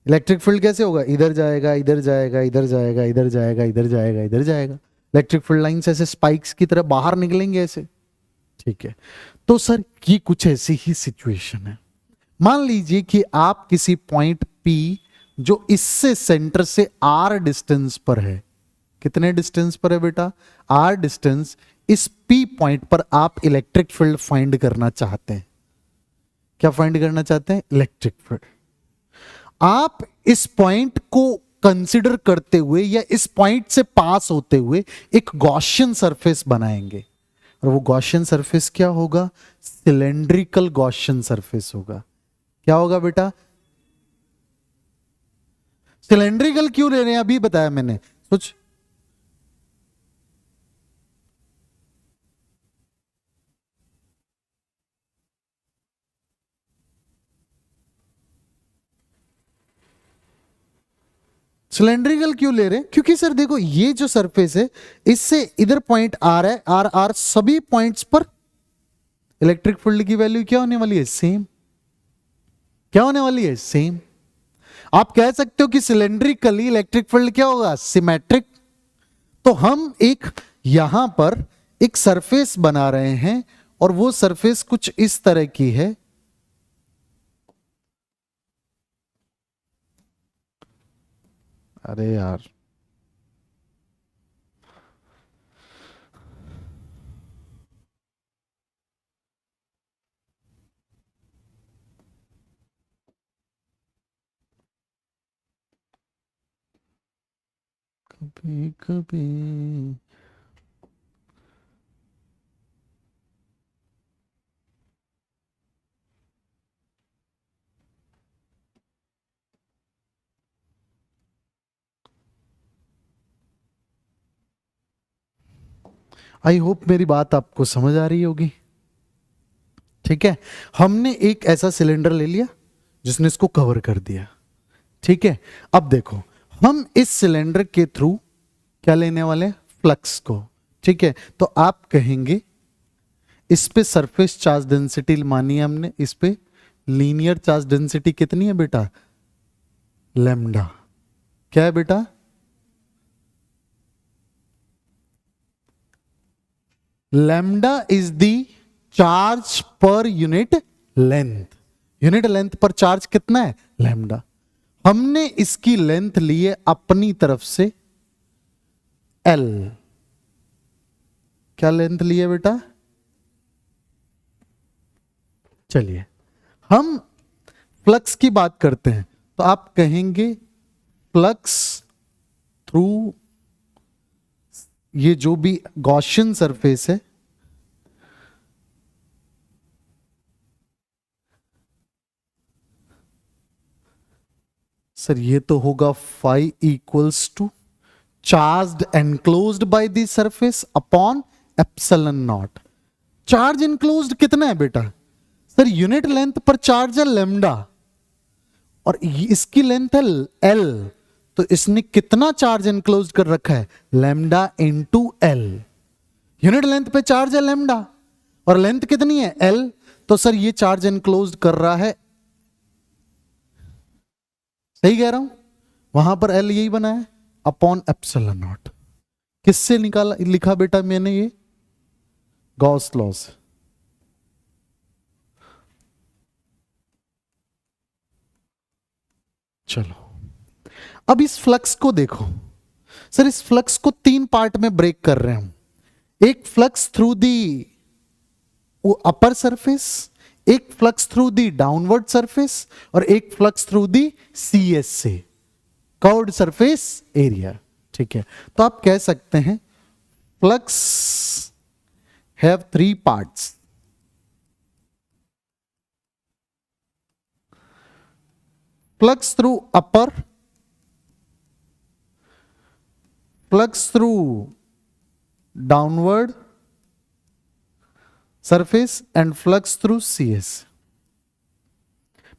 इलेक्ट्रिक फील्ड कैसे होगा? इधर जाएगा, इधर जाएगा, इधर जाएगा, इधर जाएगा, इधर जाएगा, इधर जाएगा। इलेक्ट्रिक फील्ड लाइंस ऐसे स्पाइक्स की तरह बाहर निकलेंगे ऐसे। ठीक है, तो सर ये कुछ ऐसी ही सिचुएशन है। मान लीजिए कि आप किसी पॉइंट P जो इससे सेंटर से R डिस्टेंस पर है। कितने डिस्टेंस पर है बेटा? R distance. इस P पॉइंट पर आप इलेक्ट्रिक फील्ड फाइंड करना चाहते हैं। क्या फाइंड करना चाहते हैं? Electric field. आप इस पॉइंट को कंसिडर करते हुए या इस पॉइंट से पास होते हुए एक गॉसियन सरफेस बनाएंगे, और वो गॉसियन सरफेस क्या होगा? सिलेंड्रिकल गॉसियन सरफेस होगा। क्या होगा बेटा? सिलेंड्रिकल क्यों ले रहे हैं अभी बताया मैंने। कुछ सिलेंड्रिकल क्यों ले रहे हैं? क्योंकि सर देखो ये जो सरफेस है इससे इधर पॉइंट आर है, आर आर सभी पॉइंट्स पर इलेक्ट्रिक फील्ड की वैल्यू क्या होने वाली है? सेम। क्या होने वाली है? सेम। आप कह सकते हो कि सिलेंड्रिकली इलेक्ट्रिक फील्ड क्या होगा? सिमेट्रिक। तो हम एक यहां पर एक सरफेस बना रहे हैं और वो सरफेस कुछ इस तरह की है। अरे यार, कभी कभी आई होप मेरी बात आपको समझ आ रही होगी। ठीक है, हमने एक ऐसा सिलेंडर ले लिया जिसने इसको कवर कर दिया। ठीक है, अब देखो हम इस सिलेंडर के थ्रू क्या लेने वाले हैं? फ्लक्स को। ठीक है, तो आप कहेंगे इस पे सरफेस चार्ज डेंसिटी मानी है हमने, इस पे लीनियर चार्ज डेंसिटी कितनी है बेटा? लैम्डा। क्या है बेटा? Lambda is the charge per unit length. Unit length पर चार्ज कितना है? लैम्डा। हमने इसकी लेंथ ली है अपनी तरफ से L। क्या लेंथ ली है बेटा? चलिए हम फ्लक्स की बात करते हैं, तो आप कहेंगे फ्लक्स थ्रू ये जो भी गॉसियन सरफेस है, सर ये तो होगा phi equals to charge enclosed by the surface upon epsilon naught. Charge enclosed कितना है बेटा? सर यूनिट लेंथ पर चार्ज है लैम्डा और इसकी लेंथ है एल, तो इसने कितना चार्ज एनक्लोज कर रखा है, lambda into L. Unit length पे चार्ज है लैम्डा और लेंथ कितनी है एल, तो सर ये चार्ज एनक्लोज कर रहा है, सही कह रहा हूं, वहां पर एल यही बना है अपॉन एप्सिलॉन नॉट। किससे निकाला लिखा बेटा मैंने, ये गॉस लॉ से। चलो अब इस फ्लक्स को देखो सर, इस फ्लक्स को तीन पार्ट में ब्रेक कर रहे हैं हम। एक flux through the upper surface, एक flux through the downward surface और एक फ्लक्स थ्रू दी सीएस से, कर्व्ड सरफेस एरिया। ठीक है, तो आप कह सकते हैं flux have three parts. Flux through upper, flux through downward surface and flux through CS.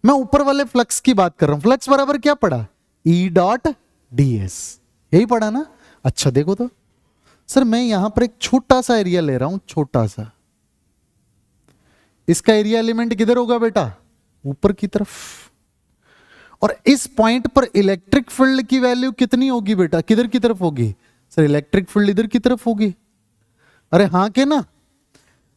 मैं ऊपर वाले फ्लक्स की बात कर रहा हूं। फ्लक्स बराबर क्या पड़ा, ई डॉट डीएस, यही पड़ा ना। अच्छा देखो तो सर, मैं यहां पर एक छोटा सा एरिया ले रहा हूं, छोटा सा। इसका एरिया एलिमेंट किधर होगा बेटा, ऊपर की तरफ। और इस पॉइंट पर इलेक्ट्रिक फील्ड की वैल्यू कितनी होगी बेटा, किधर की तरफ होगी, सर इलेक्ट्रिक फील्ड इधर की तरफ होगी। अरे हाँ के ना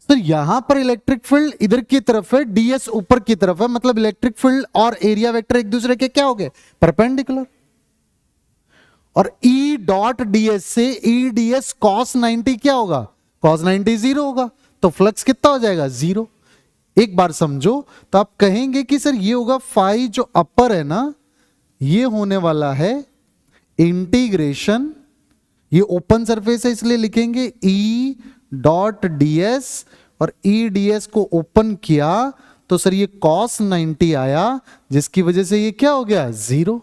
सर, यहां पर इलेक्ट्रिक फील्ड इधर की तरफ है, डीएस ऊपर की तरफ है, मतलब इलेक्ट्रिक फील्ड और एरिया वेक्टर एक दूसरे के क्या हो गए, परपेंडिकुलर। और ई डॉट डीएस से ई डीएस कॉस 90 क्या होगा, कॉस 90 जीरो होगा, तो फ्लक्स कितना हो जाएगा, जीरो। एक बार समझो तो आप कहेंगे कि सर ये होगा फाई जो अपर है ना, ये होने वाला है इंटीग्रेशन, ये ओपन सरफेस है इसलिए लिखेंगे ई डॉट डीएस, और ई डीएस को ओपन किया तो सर ये cos 90 आया, जिसकी वजह से ये क्या हो गया, जीरो।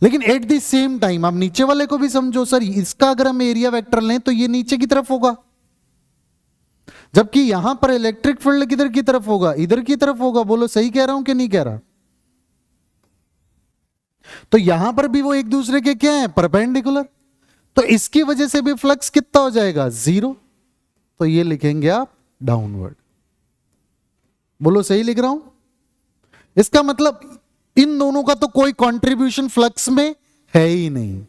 लेकिन एट द सेम टाइम आप नीचे वाले को भी समझो, सर इसका अगर हम एरिया वेक्टर लें तो ये नीचे की तरफ होगा, जबकि यहां पर इलेक्ट्रिक फील्ड किधर की तरफ होगा, इधर की तरफ होगा। बोलो सही कह रहा हूं कि नहीं कह रहा। तो यहां पर भी वो एक दूसरे के क्या है, परपेंडिकुलर, तो इसकी वजह से भी फ्लक्स कितना हो जाएगा, जीरो। तो ये लिखेंगे आप डाउनवर्ड। बोलो सही लिख रहा हूं। इसका मतलब इन दोनों का तो कोई कंट्रीब्यूशन फ्लक्स में है ही नहीं।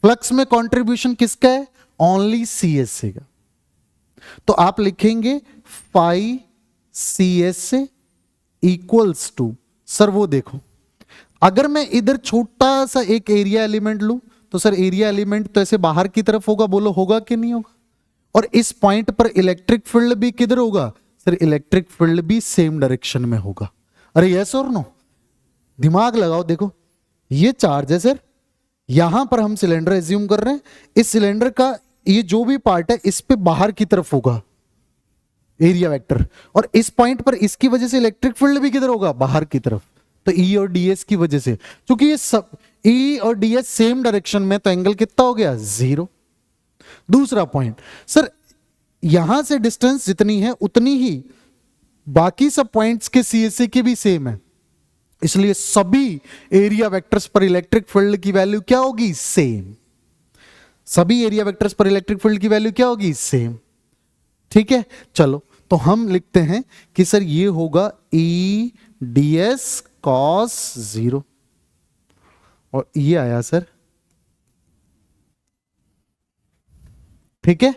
फ्लक्स में कंट्रीब्यूशन किसका है, ओनली सीएस से का। तो आप लिखेंगे फाई सीएस से इक्वल्स टू, सर वो देखो अगर मैं इधर छोटा सा एक एरिया एलिमेंट लूं तो सर एरिया एलिमेंट तो ऐसे बाहर की तरफ होगा, बोलो होगा कि नहीं होगा। और इस पॉइंट पर इलेक्ट्रिक फील्ड भी किधर होगा, सर इलेक्ट्रिक फील्ड भी सेम डायरेक्शन में होगा। अरे यस और नो, दिमाग लगाओ। देखो ये चार्ज है सर, यहां पर हम सिलेंडर एज्यूम कर रहे हैं, इस सिलेंडर का ये जो भी पार्ट है इस पे बाहर की तरफ होगा एरिया वेक्टर, और इस पॉइंट पर इसकी वजह से इलेक्ट्रिक फील्ड भी किधर होगा, बाहर की तरफ। तो ई और डीएस की वजह से, क्योंकि ये सब ई और डीएस सेम डायरेक्शन में, तो एंगल कितना हो गया, जीरो। दूसरा पॉइंट, सर यहां से डिस्टेंस जितनी है उतनी ही बाकी सब पॉइंट्स के सीएसए के भी सेम है, इसलिए सभी एरिया वेक्टर्स पर इलेक्ट्रिक फील्ड की वैल्यू क्या होगी, सेम। सभी एरिया वेक्टर्स पर इलेक्ट्रिक फील्ड की वैल्यू क्या होगी, सेम। ठीक है, चलो तो हम लिखते हैं कि सर ये होगा ई डीएस कॉस जीरो, और ये आया सर। ठीक है,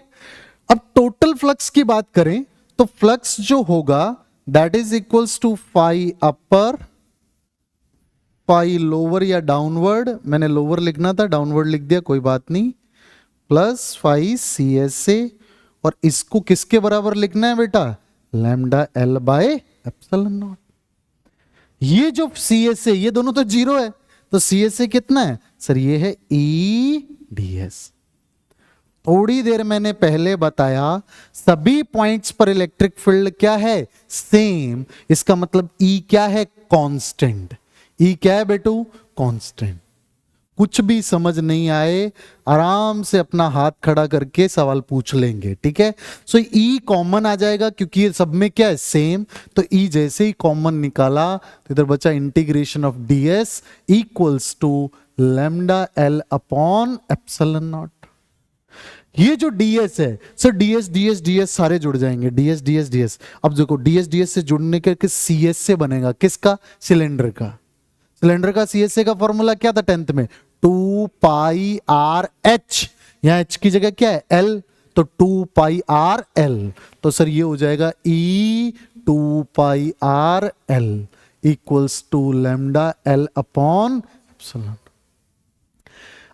अब टोटल फ्लक्स की बात करें तो फ्लक्स जो होगा that is equals to phi upper, phi lower या डाउनवर्ड, मैंने लोअर लिखना था डाउनवर्ड लिख दिया, कोई बात नहीं, प्लस फाई सी एस से, और इसको किसके बराबर लिखना है बेटा, lambda L by epsilon naught. ये जो सी एस ए, ये दोनों तो जीरो है, तो सी एस ए कितना है सर, ये है ई डी एस। थोड़ी देर मैंने पहले बताया सभी पॉइंट्स पर इलेक्ट्रिक फील्ड क्या है, सेम। इसका मतलब ई क्या है, कांस्टेंट। ई क्या है बेटू, कांस्टेंट। कुछ भी समझ नहीं आए आराम से अपना हाथ खड़ा करके सवाल पूछ लेंगे, ठीक है। सो ई कॉमन आ जाएगा क्योंकि ये सब में क्या है, सेम। तो ई जैसे ही कॉमन निकाला तो इधर बचा integration of ds equals to lambda L upon epsilon naught. ये जो ds है सर, ds सारे जुड़ जाएंगे, ds। अब देखो ds से जुड़ने के cs से बनेगा किसका, सिलेंडर का। सिलेंडर का cs का फॉर्मूला क्या था 10th में, 2 पाई आर एच। यहां h की जगह क्या है, l, तो 2 पाई आर एल। तो सर ये हो जाएगा e 2 pi R L equals to lambda L upon epsilon.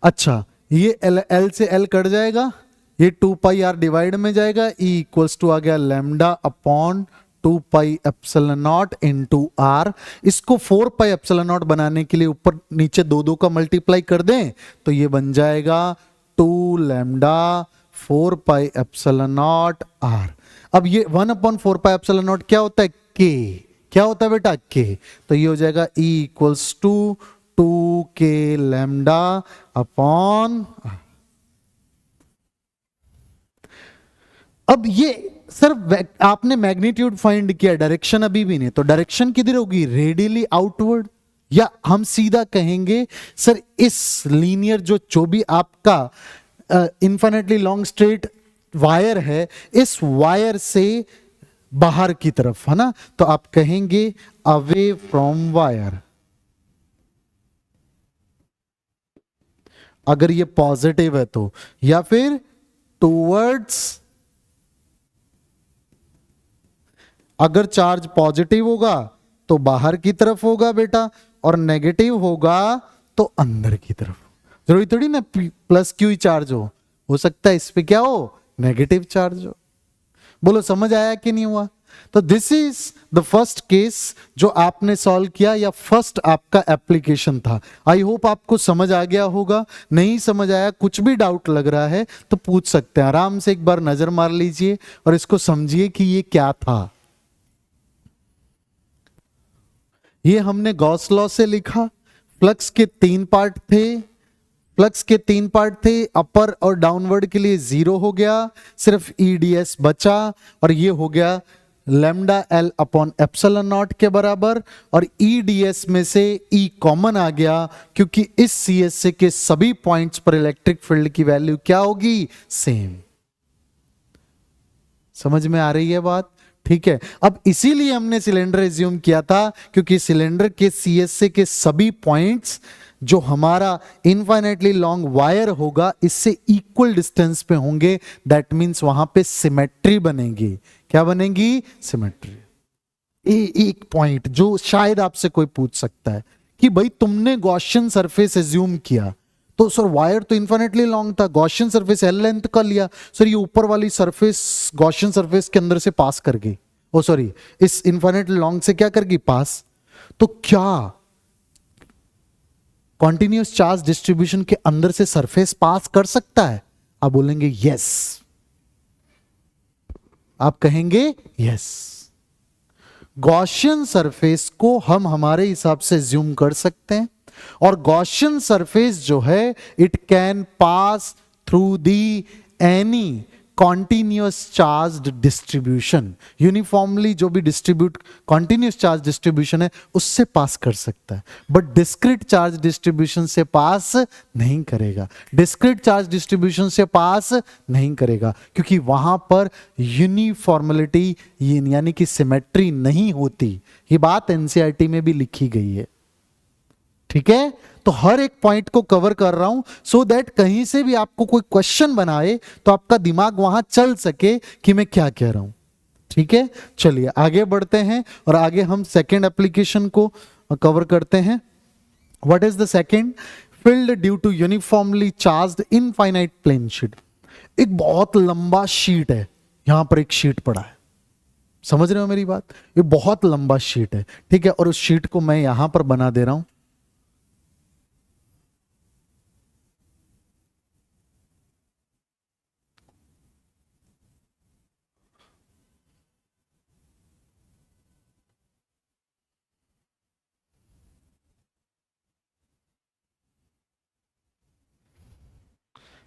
अच्छा, ये एल से एल कट जाएगा, ये 2 पाई आर डिवाइड में जाएगा, E इक्वल्स टू आ गया lambda upon 2 pi epsilon naught into R. इसको 4 पाई एप्सिलॉन नॉट बनाने के लिए ऊपर नीचे दो दो का मल्टीप्लाई कर दें तो ये बन जाएगा 2 lambda 4 pi epsilon naught R. अब ये 1 अपॉन 4 पाई एप्सिलॉन नॉट क्या होता है, के। क्या होता है बेटा, के। तो ये हो जाएगा E equals to 2k lambda upon. अब ये सर आपने मैग्नीट्यूड फाइंड किया, डायरेक्शन अभी भी नहीं, तो डायरेक्शन किधर होगी, रेडियली आउटवर्ड। या हम सीधा कहेंगे सर इस लीनियर जो भी आपका इन्फिनिटली लॉन्ग स्ट्रेट वायर है, इस वायर से बाहर की तरफ, है ना, तो आप कहेंगे अवे फ्रॉम वायर। अगर ये पॉजिटिव है तो, या फिर टूवर्ड्स, अगर चार्ज पॉजिटिव होगा तो बाहर की तरफ होगा बेटा, और नेगेटिव होगा तो अंदर की तरफ। जरूरी थोड़ी ना प्लस क्यू ही चार्ज हो सकता है इस पे क्या हो, नेगेटिव चार्ज हो। बोलो समझ आया कि नहीं हुआ। तो this is the first case जो आपने सॉल्व किया, या फर्स्ट आपका एप्लीकेशन था। आई होप आपको समझ आ गया होगा। नहीं समझ आया, कुछ भी डाउट लग रहा है तो पूछ सकते हैं, आराम से एक बार नजर मार लीजिए और इसको समझिए कि ये क्या था। ये हमने गॉस लॉ से लिखा। फ्लक्स के 3 पार्ट थे, फ्लक्स के 3 पार्ट थे, अपर और डाउनवर्ड के लिए 0 हो गया, सिर्फ ईडीएस बचा, और ये हो गया lambda L upon epsilon not के बराबर। और ईडीएस में से ई कॉमन आ गया क्योंकि इस सीएसए के सभी पॉइंट्स पर इलेक्ट्रिक फील्ड की वैल्यू क्या होगी, सेम। समझ में आ रही है बात, ठीक है। अब इसीलिए हमने सिलेंडर एज्यूम किया था क्योंकि सिलेंडर के सीएसए के सभी पॉइंट्स जो हमारा इनफाइनाइटली लॉन्ग वायर होगा इससे इक्वल डिस्टेंस पे होंगे। दैट मींस वहां पे सिमेट्री बनेगी। क्या बनेगी, सिमेट्री। एक पॉइंट जो शायद आपसे कोई पूछ सकता है कि भाई तुमने गॉसियन सरफेस एज्यूम किया, तो सर वायर तो इनफिनिटली लॉन्ग था, गॉसियन सरफेस एल लेंथ का लिया, सर ये ऊपर वाली सरफेस गॉसियन सरफेस के अंदर से पास कर गई, ओ सॉरी इस इनफिनिटली लॉन्ग से क्या कर गई, पास। तो क्या कॉन्टिन्यूअस चार्ज डिस्ट्रीब्यूशन के अंदर से सरफेस पास कर सकता है? आप बोलेंगे यस, आप कहेंगे यस। गॉसियन सरफेस को हम हमारे हिसाब से ज्यूम कर सकते हैं, और गॉसियन सरफेस जो है it can pass through the any continuous charge distribution. Uniformly जो भी डिस्ट्रीब्यूट कॉन्टिन्यूअस चार्ज डिस्ट्रीब्यूशन है उससे पास कर सकता है, बट डिस्क्रीट चार्ज डिस्ट्रीब्यूशन से पास नहीं करेगा। डिस्क्रीट चार्ज डिस्ट्रीब्यूशन से पास नहीं करेगा क्योंकि वहां पर यूनिफॉर्मलिटी यानी कि सिमेट्री नहीं होती। ये बात एनसीईआरटी में भी लिखी गई है, ठीक है। तो हर एक पॉइंट को कवर कर रहा हूं सो दैट कहीं से भी आपको कोई क्वेश्चन बनाए तो आपका दिमाग वहां चल सके कि मैं क्या कह रहा हूं, ठीक है। चलिए आगे बढ़ते हैं और आगे हम सेकेंड एप्लीकेशन को कवर करते हैं। What is the second, field due to uniformly charged infinite plane sheet. एक बहुत लंबा शीट है, यहां पर एक शीट पड़ा है, समझ रहे हो मेरी बात, ये बहुत लंबा शीट है, ठीक है। और उस शीट को मैं यहां पर बना दे रहा हूं।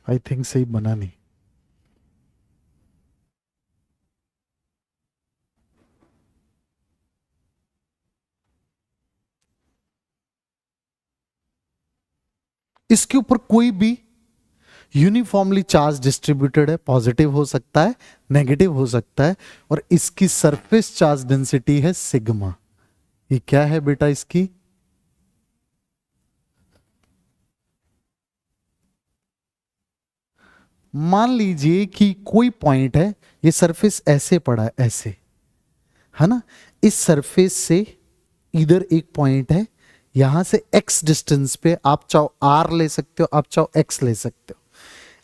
आई थिंक सही बना नहीं। इसके ऊपर कोई भी यूनिफॉर्मली चार्ज डिस्ट्रीब्यूटेड है, पॉजिटिव हो सकता है, नेगेटिव हो सकता है, और इसकी सरफेस चार्ज डेंसिटी है सिग्मा। ये क्या है बेटा इसकी? मान लीजिए कि कोई पॉइंट है, ये सरफेस ऐसे पड़ा है, ऐसे है ना, इस सरफेस से इधर एक पॉइंट है, यहां से x डिस्टेंस पे आप चाहो r ले सकते हो, आप चाहो x ले सकते हो।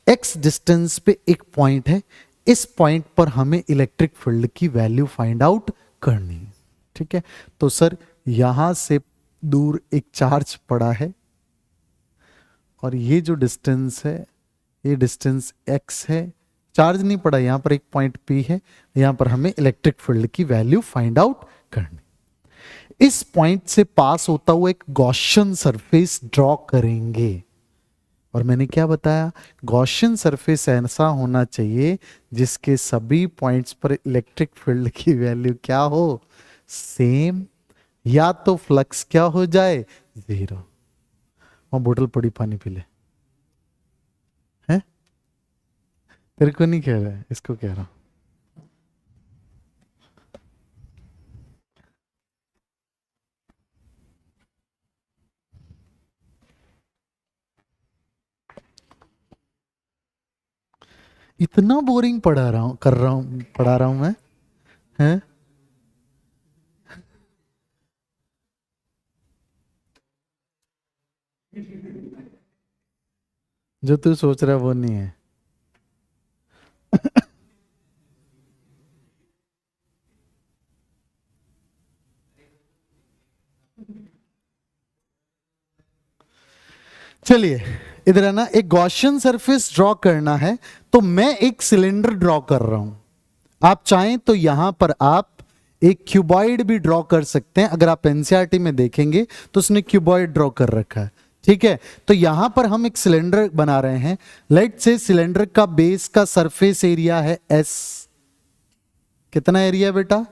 x डिस्टेंस पे एक पॉइंट है, इस पॉइंट पर हमें इलेक्ट्रिक फील्ड की वैल्यू फाइंड आउट करनी है। ठीक है, तो सर यहां से दूर एक चार्ज पड़ा है और ये जो डिस्टेंस है, ये डिस्टेंस x है, चार्ज नहीं पड़ा, यहां पर एक पॉइंट P है, यहां पर हमें इलेक्ट्रिक फील्ड की वैल्यू फाइंड आउट करनी। इस पॉइंट से पास होता हुआ एक गॉसियन सरफेस ड्रॉ करेंगे, और मैंने क्या बताया, गॉसियन सरफेस ऐसा होना चाहिए जिसके सभी पॉइंट्स पर इलेक्ट्रिक फील्ड की वैल्यू क्या हो, सेम, या तो फ्लक्स क्या हो जाए, जीरो। वहां बोतल पड़ी, पानी पी ले। है, तेरे को नहीं कह रहा है, इसको कह रहा हूं। इतना बोरिंग पढ़ा रहा हूं, कर रहा हूं, पढ़ा रहा हूं मैं, हैं? जो तू सोच रहा है वो नहीं है। चलिए, इधर है ना, एक गॉसियन सरफेस ड्रॉ करना है, तो मैं एक सिलेंडर ड्रॉ कर रहा हूं। आप चाहें तो यहां पर आप एक क्यूबॉइड भी ड्रॉ कर सकते हैं, अगर आप एनसीईआरटी में देखेंगे तो उसने क्यूबॉइड ड्रॉ कर रखा है। ठीक है, तो यहां पर हम एक सिलेंडर बना रहे हैं। लेट से सिलेंडर का बेस का सरफेस एरिया है S। कितना एरिया है बेटा?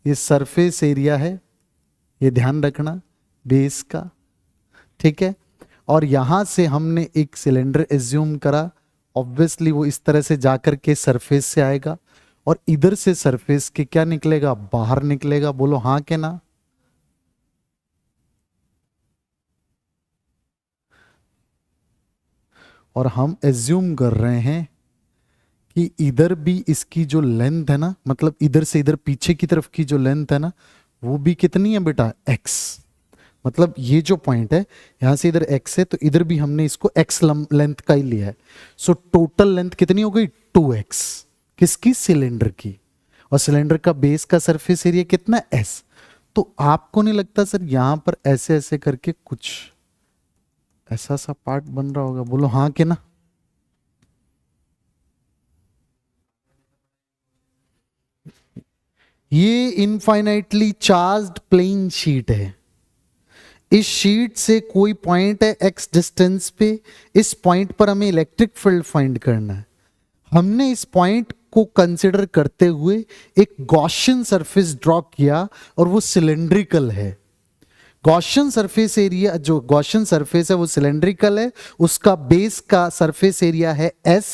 ये सरफेस एरिया है, ये ध्यान रखना, बेस का। ठीक है, और यहां से हमने एक सिलेंडर एज्यूम करा, ऑब्वियसली वो इस तरह से जाकर के सरफेस से आएगा, और इधर से सरफेस के क्या निकलेगा, बाहर निकलेगा। बोलो हाँ के ना? और हम एज्यूम कर रहे हैं कि इधर भी इसकी जो लेंथ है ना, मतलब इधर से इधर पीछे की तरफ की जो लेंथ है ना, वो भी कितनी है बेटा, x। मतलब ये जो पॉइंट है, यहां से इधर x है, तो इधर भी हमने इसको x लेंथ का ही लिया है। सो टोटल लेंथ कितनी हो गई, 2x। किसकी? सिलेंडर की। और सिलेंडर का बेस का सरफेस एरिया कितना, s। तो आपको नहीं लगता सर यहां पर ऐसे ऐसे करके कुछ ऐसा सा पार्ट बन रहा होगा? बोलो हाँ के ना? ये इनफाइनाइटली चार्ज्ड प्लेन शीट है। इस शीट से कोई पॉइंट है x डिस्टेंस पे, इस पॉइंट पर हमें इलेक्ट्रिक फील्ड फाइंड करना है। हमने इस पॉइंट को कंसिडर करते हुए एक गॉसियन सरफेस ड्रॉ किया, और वो सिलेंड्रिकल है। गॉसियन सरफेस एरिया, जो गॉसियन सरफेस है वो सिलेंड्रिकल है, उसका बेस का सरफेस एरिया है S,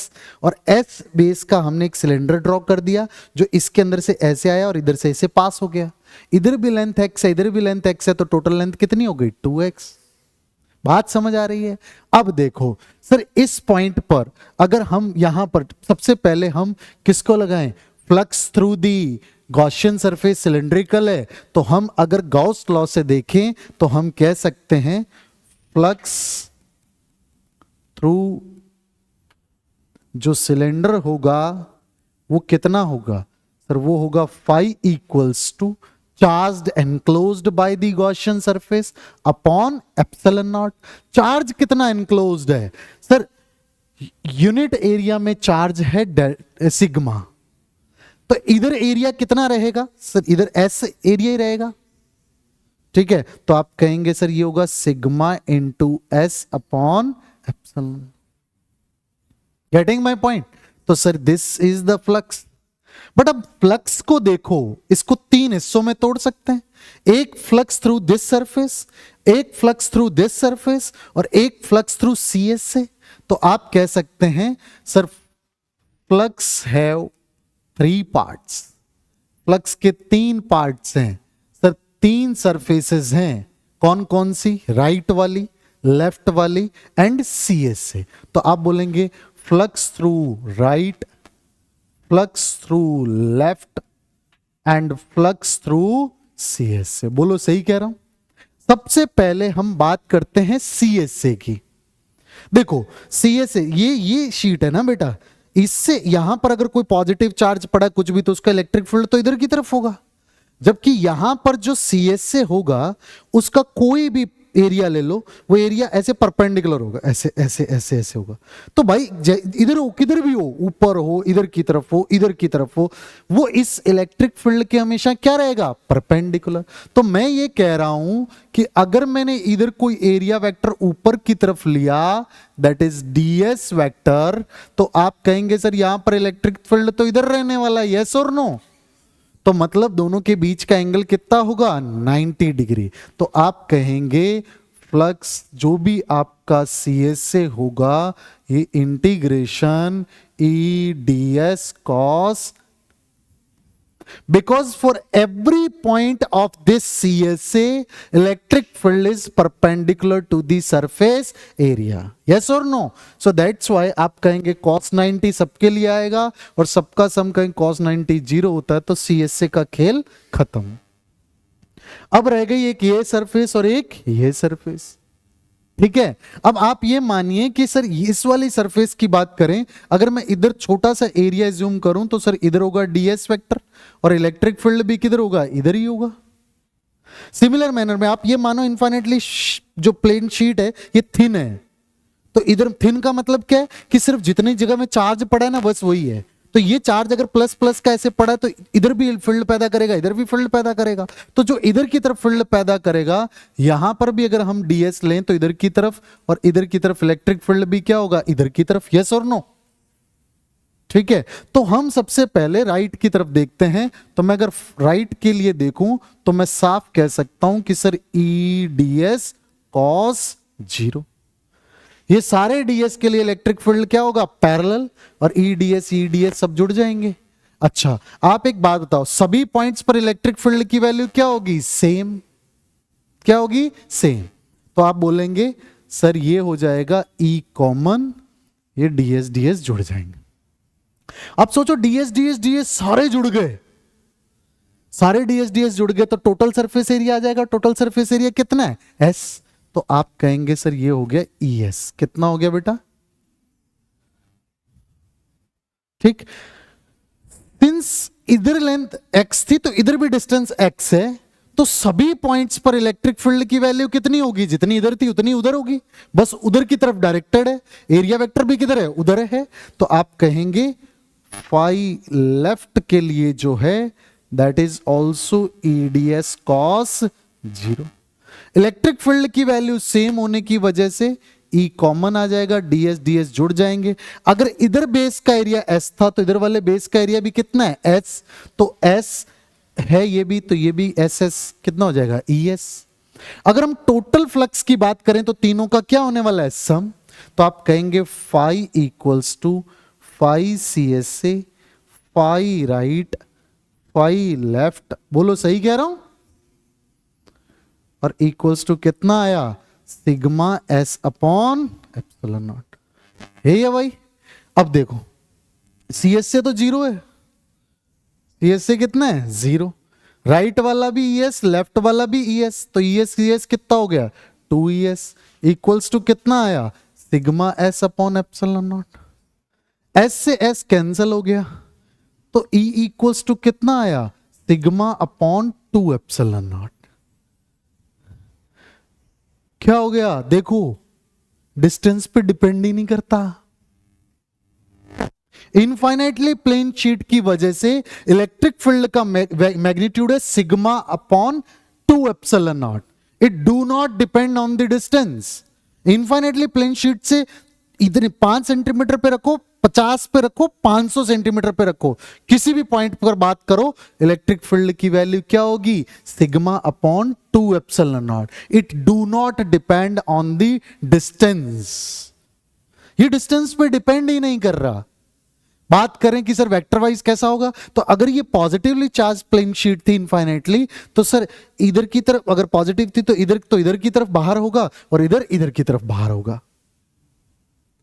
और S बेस का हमने एक सिलेंडर ड्रॉ कर दिया जो इसके अंदर से ऐसे आया और इधर से ऐसे पास हो गया। इधर भी लेंथ x है, इधर भी लेंथ x है, तो टोटल लेंथ कितनी हो गई, 2x। बात समझ आ रही है? अब देखो सर, इस पॉइंट पर अगर हम यहां पर सबसे पहले हम किसको लगाएं, फ्लक्स थ्रू दी गॉसियन सरफेस सिलेंड्रिकल है, तो हम अगर गॉस लॉ से देखें तो हम कह सकते हैं फ्लक्स थ्रू जो सिलेंडर होगा वो कितना होगा सर, वो होगा phi equals to charged enclosed by the Gaussian surface upon epsilon naught. Charge कितना एनक्लोज्ड है सर, यूनिट एरिया में चार्ज है सिग्मा, तो इधर एरिया कितना रहेगा सर, इधर S एरिया ही रहेगा। ठीक है, तो आप कहेंगे सर ये होगा sigma into S upon epsilon. Getting my point? तो sir this is the flux. But अब फ्लक्स को देखो, इसको तीन हिस्सों में तोड़ सकते हैं, एक फ्लक्स थ्रू दिस सरफेस, एक फ्लक्स थ्रू दिस सरफेस और एक फ्लक्स थ्रू CS से। तो आप कह सकते हैं sir flux have 3 parts, flux के 3 पार्ट्स हैं सर, 3 सरफेसेस हैं। कौन कौन सी? राइट वाली, लेफ्ट वाली एंड CS से। तो आप बोलेंगे flux through right, flux through left and flux through CS से। बोलो सही कह रहा हूं? सबसे पहले हम बात करते हैं CS से की। देखो CS से, ये शीट है ना बेटा, इससे यहां पर अगर कोई पॉजिटिव चार्ज पड़ा कुछ भी तो उसका इलेक्ट्रिक फील्ड तो इधर की तरफ होगा, जबकि यहां पर जो CS से होगा उसका कोई भी एरिया ले लो, वो एरिया ऐसे परपेंडिकुलर होगा, ऐसे ऐसे ऐसे ऐसे होगा। तो भाई इधर हो, किधर भी हो, ऊपर हो, इधर की तरफ हो, इधर की तरफ हो, वो इस इलेक्ट्रिक फील्ड के हमेशा क्या रहेगा? परपेंडिकुलर। तो मैं ये कह रहा हूं कि अगर मैंने इधर कोई एरिया वेक्टर ऊपर की तरफ लिया, दैट इज DS वेक्टर, तो आप कहेंगे सर यहां पर इलेक्ट्रिक फील्ड तो इधर रहने वाला है, यस और नो? तो मतलब दोनों के बीच का एंगल कितना होगा? 90 डिग्री। तो आप कहेंगे फ्लक्स जो भी आपका CS से होगा ये integration EDS cos, because for every point of this CSA electric field is perpendicular to the surface area, yes or no? So that's why आप कहेंगे cos 90 सबके लिए आएगा और सबका सम कहेंगे cos 90 0 होता है, तो CSA का खेल खत्म। अब रह गई एक ये सरफेस और एक ये सरफेस, ठीक है। अब आप ये मानिए कि सर इस वाली सरफेस की बात करें, अगर मैं इधर छोटा सा एरिया ज्यूम करूं तो सर इधर होगा DS वेक्टर और इलेक्ट्रिक फील्ड भी किधर होगा? इधर ही होगा। सिमिलर मैनर में आप ये मानो इनफाइनेटली जो प्लेन शीट है ये थिन है, तो इधर थिन का मतलब क्या है कि सिर्फ जितनी जगह में चार्ज पड़ा है ना बस वही है। तो ये चार्ज अगर प्लस प्लस का ऐसे पड़ा है तो इधर भी फील्ड पैदा करेगा, इधर भी फील्ड पैदा करेगा। तो जो इधर की तरफ फील्ड पैदा करेगा, यहां पर भी अगर हम DS लें तो इधर की तरफ और इधर की तरफ इलेक्ट्रिक फील्ड भी क्या होगा? इधर की तरफ, यस और नो? ठीक है। तो हम सबसे पहले राइट की तरफ देखते हैं। तो मैं अगर राइट के लिए देखूं तो मैं साफ कह सकता हूं कि सर EDS cos 0, ये सारे DS के लिए इलेक्ट्रिक फील्ड क्या होगा? पैरेलल, और EDS सब जुड़ जाएंगे। अच्छा आप एक बात बताओ, सभी पॉइंट्स पर इलेक्ट्रिक फील्ड की वैल्यू क्या होगी? सेम। क्या होगी? सेम। तो आप बोलेंगे सर ये हो जाएगा E कॉमन, ये DS जुड़ जाएंगे। अब सोचो DS सारे जुड़ गए, सारे DS जुड़ गए तो टोटल सरफेस एरिया आ जाएगा। टोटल सरफेस एरिया कितना है? S। तो आप कहेंगे सर ये हो गया ES। कितना हो गया बेटा? ठीक। सिंस इधर लेंथ x थी तो इधर भी डिस्टेंस x है, तो सभी पॉइंट्स पर इलेक्ट्रिक फील्ड की वैल्यू कितनी होगी? जितनी इधर थी उतनी उधर होगी, बस उधर की तरफ डायरेक्टेड है। एरिया वेक्टर भी किधर है? उधर है। तो आप कहेंगे फाई लेफ्ट के लिए जो है that is also EDS cos 0। Electric field की वैल्यू सेम होने की वजह से E कॉमन आ जाएगा, DS जुड़ जाएंगे। अगर इधर बेस का एरिया S था तो इधर वाले बेस का एरिया भी कितना है? S। तो S है ये भी, तो ये भी SS कितना हो जाएगा? ES। अगर हम टोटल फ्लक्स की बात करें तो तीनों का क्या होने वाला है? सम। तो आप कहेंगे phi equals to phi CSA, phi right, phi left. बोलो सही कह रहा हूं? और इक्वल्स टू कितना आया? Sigma S upon epsilon not. है भाई। अब देखो CS से तो 0 है, CS से कितना है? 0। राइट वाला भी ES, लेफ्ट वाला भी ES, तो ES कितना हो गया? 2ES इक्वल्स टू कितना आया? Sigma S upon epsilon not. S से S कैंसिल हो गया, तो E इक्वल्स टू कितना आया? Sigma upon 2 epsilon not. क्या हो गया? देखो डिस्टेंस पे डिपेंड ही नहीं करता। इनफाइनाइटली प्लेन शीट की वजह से इलेक्ट्रिक फील्ड का मैग्नीट्यूड है sigma upon 2 epsilon naught. It do not depend on the distance. Infinitely plane sheet से इतने 5 सेंटीमीटर पे रखो, 50 पे रखो, 500 सेंटीमीटर पे रखो, किसी भी पॉइंट पर बात करो, इलेक्ट्रिक फील्ड की वैल्यू क्या होगी? Sigma upon 2 epsilon naught. It do not depend on the distance, ये डिस्टेंस पे डिपेंड ही नहीं कर रहा। बात करें कि सर वेक्टर वाइज कैसा होगा, तो अगर ये पॉजिटिवली चार्ज प्लेन शीट थी इनफाइनाइटली, तो सर इधर की तरफ अगर पॉजिटिव थी तो इधर की तरफ बाहर होगा और इधर की तरफ बाहर होगा।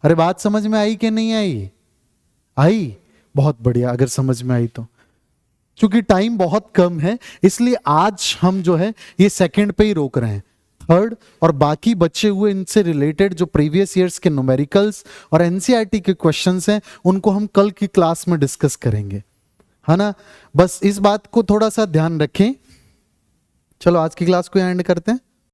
अरे बात समझ में आई कि नहीं आई? आई, बहुत बढ़िया अगर समझ में आई तो। क्योंकि टाइम बहुत कम है इसलिए आज हम जो है ये सेकंड पे ही रोक रहे हैं। थर्ड और बाकी बचे हुए इनसे रिलेटेड जो प्रीवियस ईयर्स के न्यूमेरिकल्स और एनसीईआरटी के क्वेश्चंस हैं उनको हम कल की क्लास में डिस्कस करेंगे, है ना। बस इस बात को थोड़ा सा ध्यान रखें। चलो आज की क्लास को एंड करते हैं।